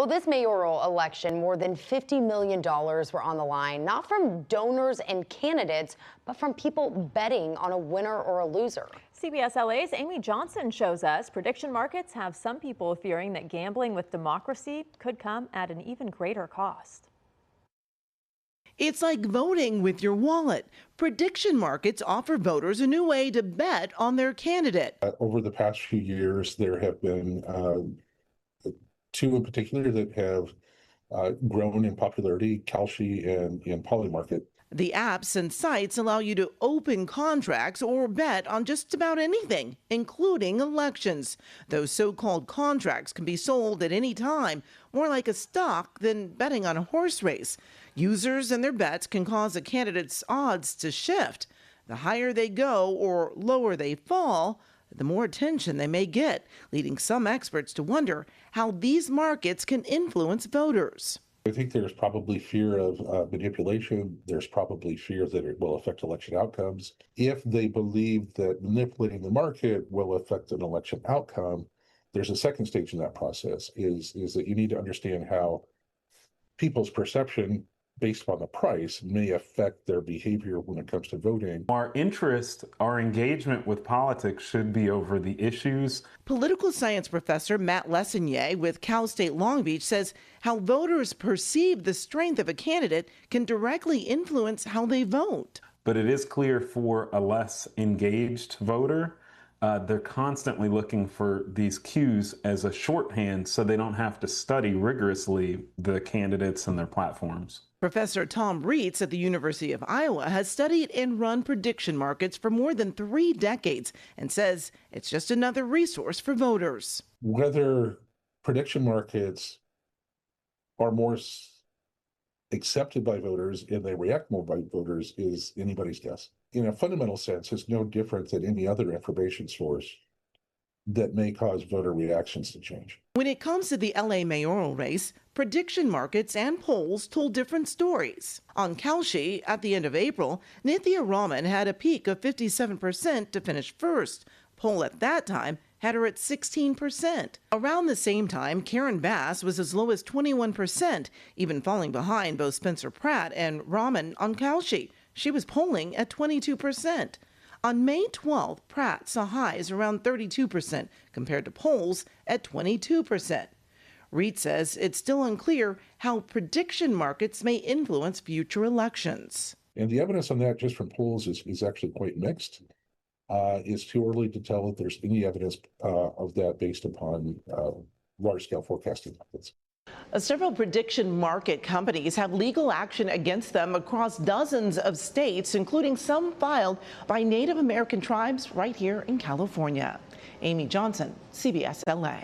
Well, this mayoral election, more than $50 million were on the line, not from donors and candidates, but from people betting on a winner or a loser. CBS LA's Amy Johnson shows us prediction markets have some people fearing that gambling with democracy could come at an even greater cost. It's like voting with your wallet. Prediction markets offer voters a new way to bet on their candidate. Over the past few years, there have been two in particular that have grown in popularity, Kalshi and Polymarket. The apps and sites allow you to open contracts or bet on just about anything, including elections. Those so-called contracts can be sold at any time, more like a stock than betting on a horse race. Users and their bets can cause a candidate's odds to shift. The higher they go or lower they fall, the more attention they may get, leading some experts to wonder how these markets can influence voters. I think there's probably fear of manipulation. There's probably fear that it will affect election outcomes. If they believe that manipulating the market will affect an election outcome, there's a second stage in that process, is that you need to understand how people's perception based upon the price may affect their behavior when it comes to voting. Our interest, our engagement with politics should be over the issues. Political science professor Matt Lessonier with Cal State Long Beach says how voters perceive the strength of a candidate can directly influence how they vote. But it is clear for a less engaged voter, they're constantly looking for these cues as a shorthand so they don't have to study rigorously the candidates and their platforms. Professor Tom Reitz at the University of Iowa has studied and run prediction markets for more than 3 decades and says it's just another resource for voters. Whether prediction markets are more accepted by voters and they react more by voters is anybody's guess. In a fundamental sense, it's no different than any other information source that may cause voter reactions to change. When it comes to the LA mayoral race, prediction markets and polls told different stories. On Kalshi, at the end of April, Nithya Raman had a peak of 57% to finish first. Poll at that time had her at 16%. Around the same time, Karen Bass was as low as 21%, even falling behind both Spencer Pratt and Raman on Kalshi. She was polling at 22%. On May 12th, Pratt saw highs around 32% compared to polls at 22%. Reid says it's still unclear how prediction markets may influence future elections. And the evidence on that just from polls is actually quite mixed. It's too early to tell if there's any evidence of that based upon large-scale forecasting methods. Several prediction market companies have legal action against them across dozens of states, including some filed by Native American tribes right here in California. Amy Johnson, CBS LA.